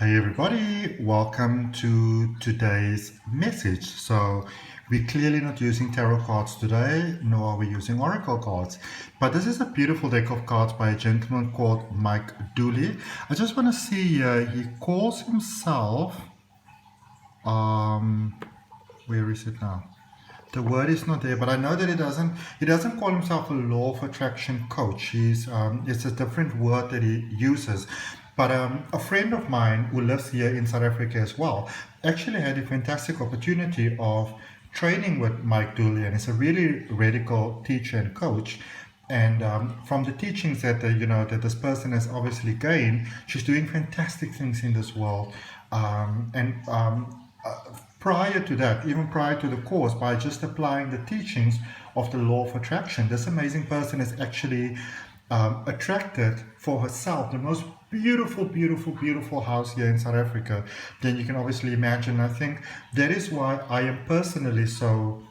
Hey everybody, welcome to today's message. So we're clearly not using tarot cards today, nor are we using oracle cards. But this is a beautiful deck of cards by a gentleman called Mike Dooley. I just want to see, he calls himself, where is it now? The word is not there, but I know that he doesn't call himself a law of attraction coach. It's a different word that he uses. But a friend of mine who lives here in South Africa as well actually had a fantastic opportunity of training with Mike Dooley, and he's a really radical teacher and coach. And from the teachings that that this person has obviously gained, she's doing fantastic things in this world. Prior to that, even prior to the course, by just applying the teachings of the law of attraction, this amazing person has actually attracted for herself the most beautiful house here in South Africa. Then you can obviously imagine. I think that is why I am personally so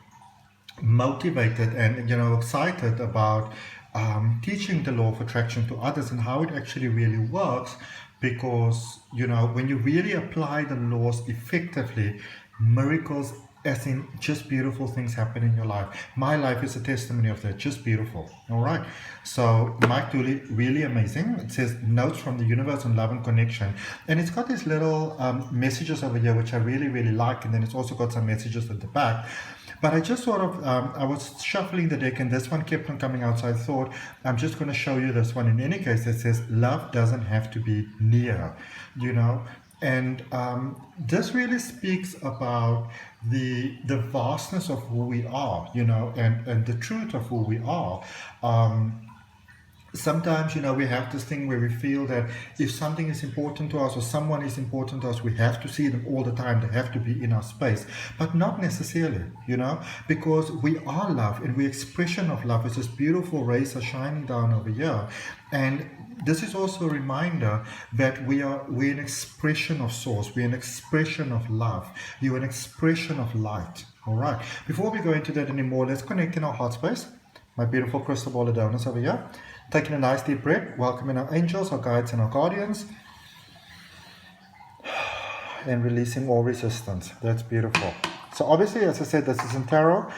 motivated and excited about teaching the law of attraction to others and how it actually really works, because when you really apply the laws effectively, miracles, as in just beautiful things happen in your life. My life is a testimony of that, just beautiful. All right, so Mike Dooley, really amazing. It says notes from the universe on love and connection, and it's got these little messages over here which I really like, and then it's also got some messages at the back. But I just sort of, I was shuffling the deck and this one kept on coming out, so I thought I'm just going to show you this one in any case. It says love doesn't have to be near, and this really speaks about the vastness of who we are, and the truth of who we are. Sometimes, we have this thing where we feel that if something is important to us or someone is important to us, we have to see them all the time. They have to be in our space, but not necessarily, because we are love and we're expression of love. It's this beautiful rays are shining down over here. And this is also a reminder that we're an expression of source. We're an expression of love. You're an expression of light. All right. Before we go into that anymore, let's connect in our heart space. My beautiful crystal ball of donuts over here. Taking a nice deep breath, welcoming our angels, our guides, and our guardians. And releasing all resistance. That's beautiful. So obviously, as I said, this is in tarot.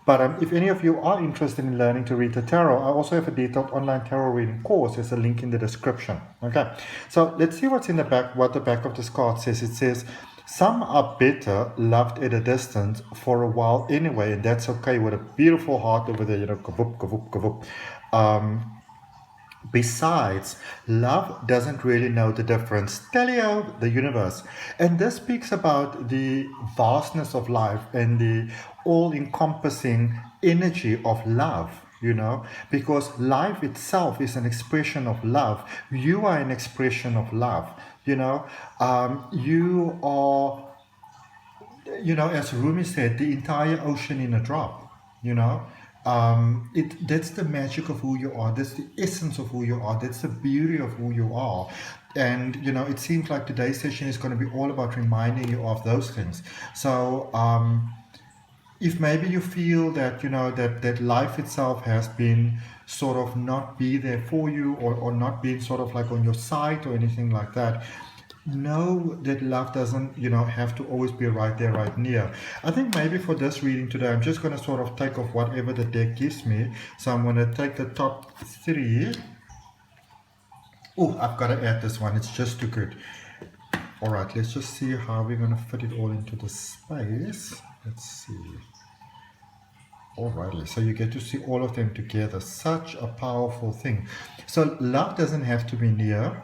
But if any of you are interested in learning to read the tarot, I also have a detailed online tarot reading course. There's a link in the description. Okay, so let's see what's in the back, what the back of this card says. It says, some are better loved at a distance for a while anyway, and that's okay, with a beautiful heart over there, kavoop, kavoop, kavoop. Besides, love doesn't really know the difference. Teleo, the universe. And this speaks about the vastness of life and the all-encompassing energy of love, because life itself is an expression of love. You are an expression of love, you are, as Rumi said, the entire ocean in a drop, that's the magic of who you are. That's the essence of who you are. That's the beauty of who you are. And it seems like today's session is going to be all about reminding you of those things. So if maybe you feel that that life itself has been sort of not be there for you, or not being sort of like on your side or anything like that, know that love doesn't have to always be right there, right near. I think maybe for this reading today, I'm just going to sort of take off whatever the deck gives me. So I'm going to take the top three. Oh, I've got to add this one. It's just too good. All right, let's just see how we're going to fit it all into the space. Let's see. Alrighty, so you get to see all of them together. Such a powerful thing. So love doesn't have to be near.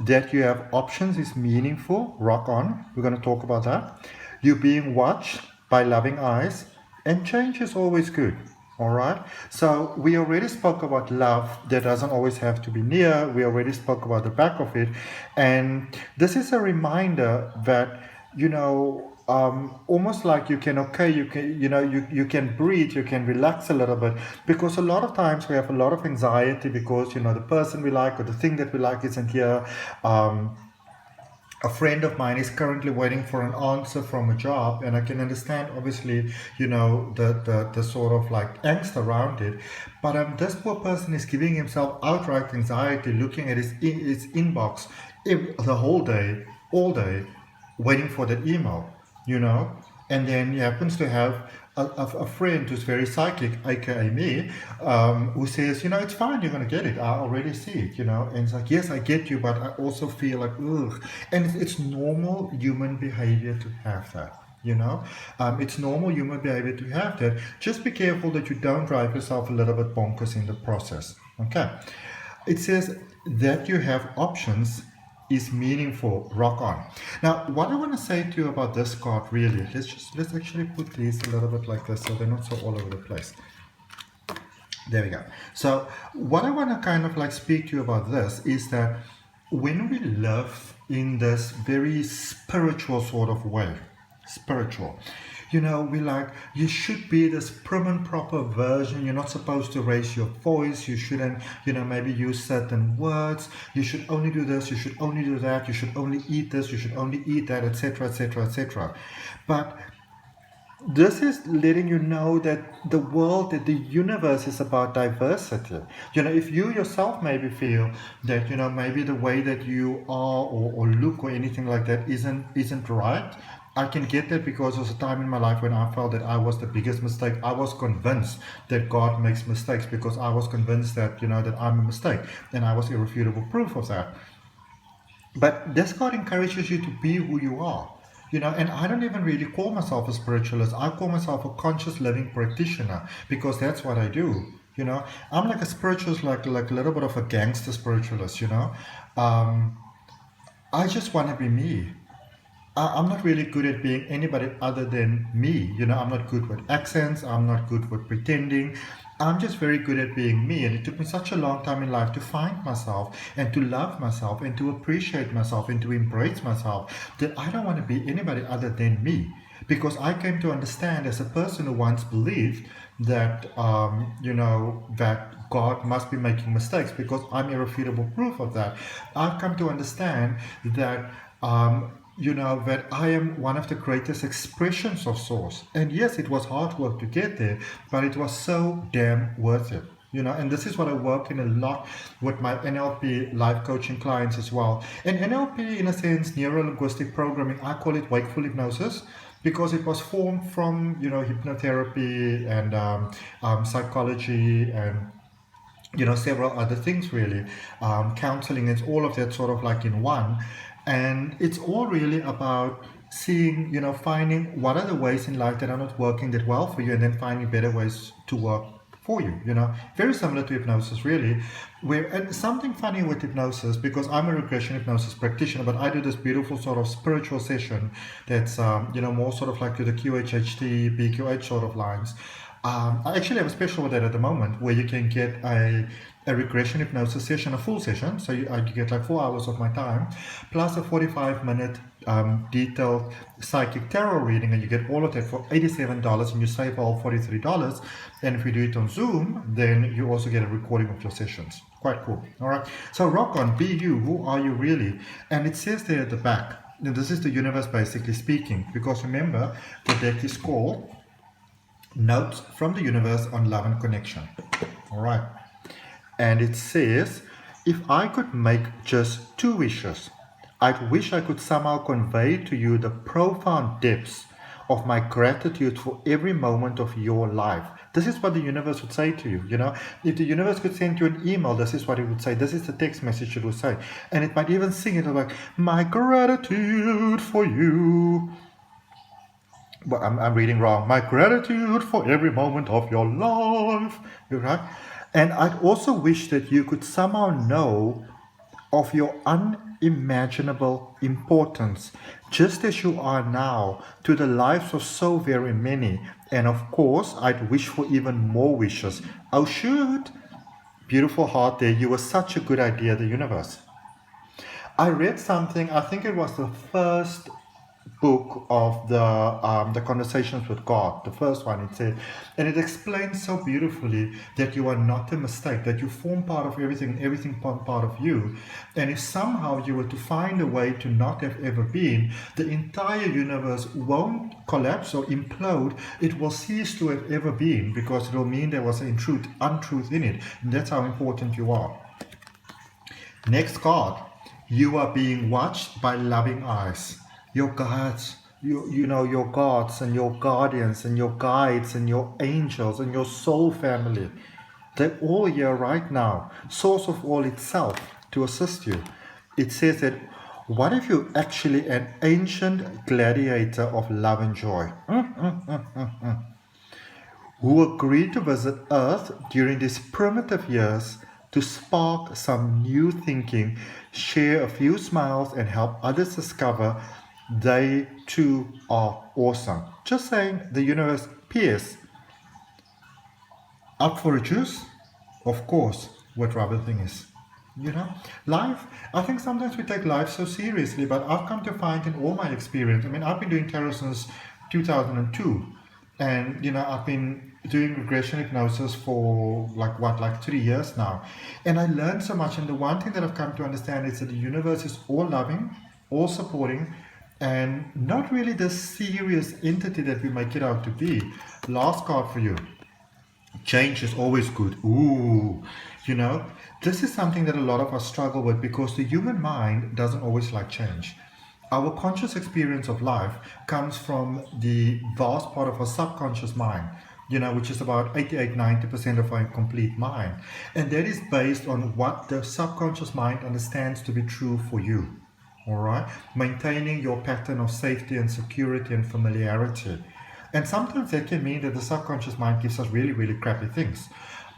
That you have options is meaningful. Rock on. We're going to talk about that. You're being watched by loving eyes, and change is always good. All right. So we already spoke about love that doesn't always have to be near. We already spoke about the back of it, and this is a reminder that almost like you can breathe, you can relax a little bit, because a lot of times we have a lot of anxiety because the person we like or the thing that we like isn't here. a friend of mine is currently waiting for an answer from a job, and I can understand, obviously, the sort of like angst around it. But this poor person is giving himself outright anxiety, looking at his inbox the whole day, all day, waiting for that email. And then he happens to have a friend who's very psychic, aka me, who says, it's fine, you're going to get it. I already see it. And it's like, yes, I get you, but I also feel like, ugh. And it's normal human behavior to have that. It's normal human behavior to have that. Just be careful that you don't drive yourself a little bit bonkers in the process. Okay. It says that you have options is meaningful. Rock on. Now, what I want to say to you about this card, really, let's actually put these a little bit like this so they're not so all over the place. There we go. So what I want to kind of like speak to you about this is that when we live in this very spiritual sort of way, we like, you should be this prim and proper version. You're not supposed to raise your voice. You shouldn't, maybe use certain words. You should only do this. You should only do that. You should only eat this. You should only eat that, etc., etc., etc. But this is letting you know that the world, that the universe is about diversity. If you yourself maybe feel that, maybe the way that you are or look or anything like that isn't right, I can get that, because there was a time in my life when I felt that I was the biggest mistake. I was convinced that God makes mistakes because I was convinced that, that I'm a mistake. And I was irrefutable proof of that. But this card encourages you to be who you are. And I don't even really call myself a spiritualist. I call myself a conscious living practitioner, because that's what I do. I'm like a spiritualist, like a little bit of a gangster spiritualist. I just want to be me. I'm not really good at being anybody other than me. I'm not good with accents. I'm not good with pretending. I'm just very good at being me. And it took me such a long time in life to find myself and to love myself and to appreciate myself and to embrace myself, that I don't want to be anybody other than me. Because I came to understand, as a person who once believed that, that God must be making mistakes, because I'm irrefutable proof of that. I've come to understand that, that I am one of the greatest expressions of Source. And yes, it was hard work to get there, but it was so damn worth it. And this is what I work in a lot with my NLP Life Coaching clients as well. And NLP, in a sense, neuro-linguistic programming, I call it wakeful hypnosis, because it was formed from, hypnotherapy and psychology and several other things, really, counseling. It's all of that sort of like in one. And it's all really about seeing, finding what are the ways in life that are not working that well for you, and then finding better ways to work for you. Very similar to hypnosis, really. And something funny with hypnosis, because I'm a regression hypnosis practitioner, but I do this beautiful sort of spiritual session that's more sort of like to the QHHT, BQH sort of lines. I actually have a special with that at the moment, where you can get a regression hypnosis session, a full session. So you get like 4 hours of my time, plus a 45-minute detailed psychic tarot reading, and you get all of that for $87, and you save all $43. And if you do it on Zoom, then you also get a recording of your sessions. Quite cool. All right. So rock on, be you. Who are you really? And it says there at the back, and this is the universe basically speaking, because remember, the deck is called Notes from the Universe on Love and Connection. All right. And it says, if I could make just 2 wishes, I'd wish I could somehow convey to you the profound depths of my gratitude for every moment of your life. This is what the universe would say to you. If the universe could send you an email, this is what it would say. This is the text message it would say. And it might even sing it like, my gratitude for you. Well, I'm reading wrong. My gratitude for every moment of your life. Right? And I'd also wish that you could somehow know of your unimaginable importance, just as you are now, to the lives of so very many. And of course, I'd wish for even more wishes. Oh, shoot. Beautiful heart there. You were such a good idea, the universe. I read something, I think it was the first book of the Conversations with God, the first one. It said, and it explains so beautifully that you are not a mistake, that you form part of everything, everything form part of you. And if somehow you were to find a way to not have ever been, the entire universe won't collapse or implode. It will cease to have ever been, because it will mean there was an untruth in it. And that's how important you are. Next card. You are being watched by loving eyes. Your gods, your gods and your guardians and your guides and your angels and your soul family. They're all here right now. Source of all itself to assist you. It says that, what if you're actually an ancient gladiator of love and joy? Who agreed to visit Earth during these primitive years to spark some new thinking, share a few smiles, and help others discover they too are awesome. Just saying, the universe. P.S. Up for a juice? Of course, what rubber thing is. Life, I think sometimes we take life so seriously, but I've come to find in all my experience, I've been doing tarot since 2002, and I've been doing regression hypnosis for like 3 years now, and I learned so much. And the one thing that I've come to understand is that the universe is all loving, all supporting, and not really the serious entity that we make it out to be. Last card for you. Change is always good. Ooh, this is something that a lot of us struggle with, because the human mind doesn't always like change. Our conscious experience of life comes from the vast part of our subconscious mind, which is about 88-90% of our complete mind. And that is based on what the subconscious mind understands to be true for you. All right? Maintaining your pattern of safety and security and familiarity. And sometimes that can mean that the subconscious mind gives us really, really crappy things.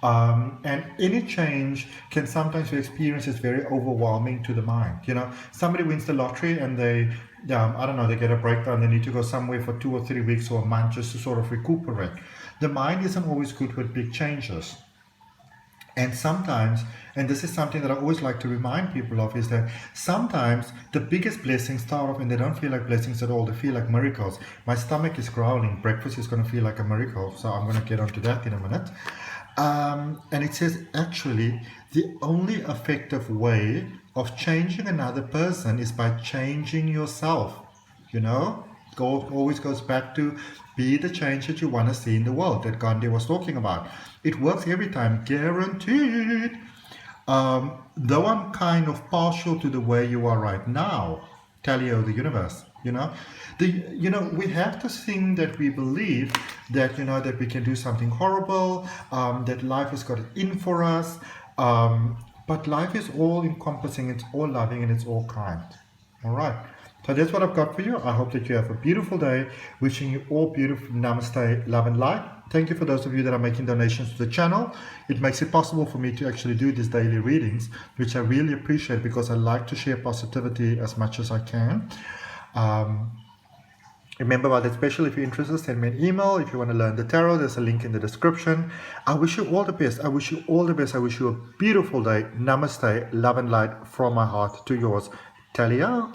And any change can sometimes be experienced as very overwhelming to the mind. Somebody wins the lottery and they get a breakdown. They need to go somewhere for 2 or 3 weeks or a month just to sort of recuperate. The mind isn't always good with big changes. And sometimes, and this is something that I always like to remind people of, is that sometimes the biggest blessings start off and they don't feel like blessings at all. They feel like miracles. My stomach is growling. Breakfast is going to feel like a miracle. So I'm going to get onto that in a minute. And it says, actually, the only effective way of changing another person is by changing yourself. Always goes back to be the change that you want to see in the world that Gandhi was talking about. It works every time, guaranteed. Though I'm kind of partial to the way you are right now, Talio, the universe, we have this thing that we believe that, that we can do something horrible, that life has got it in for us, but life is all encompassing, it's all loving, and it's all kind. All right. So that's what I've got for you. I hope that you have a beautiful day. Wishing you all beautiful namaste, love and light. Thank you for those of you that are making donations to the channel. It makes it possible for me to actually do these daily readings, which I really appreciate, because I like to share positivity as much as I can. Remember about that special. If you're interested, send me an email. If you want to learn the tarot, there's a link in the description. I wish you all the best. I wish you all the best. I wish you a beautiful day. Namaste, love and light from my heart to yours. Talia.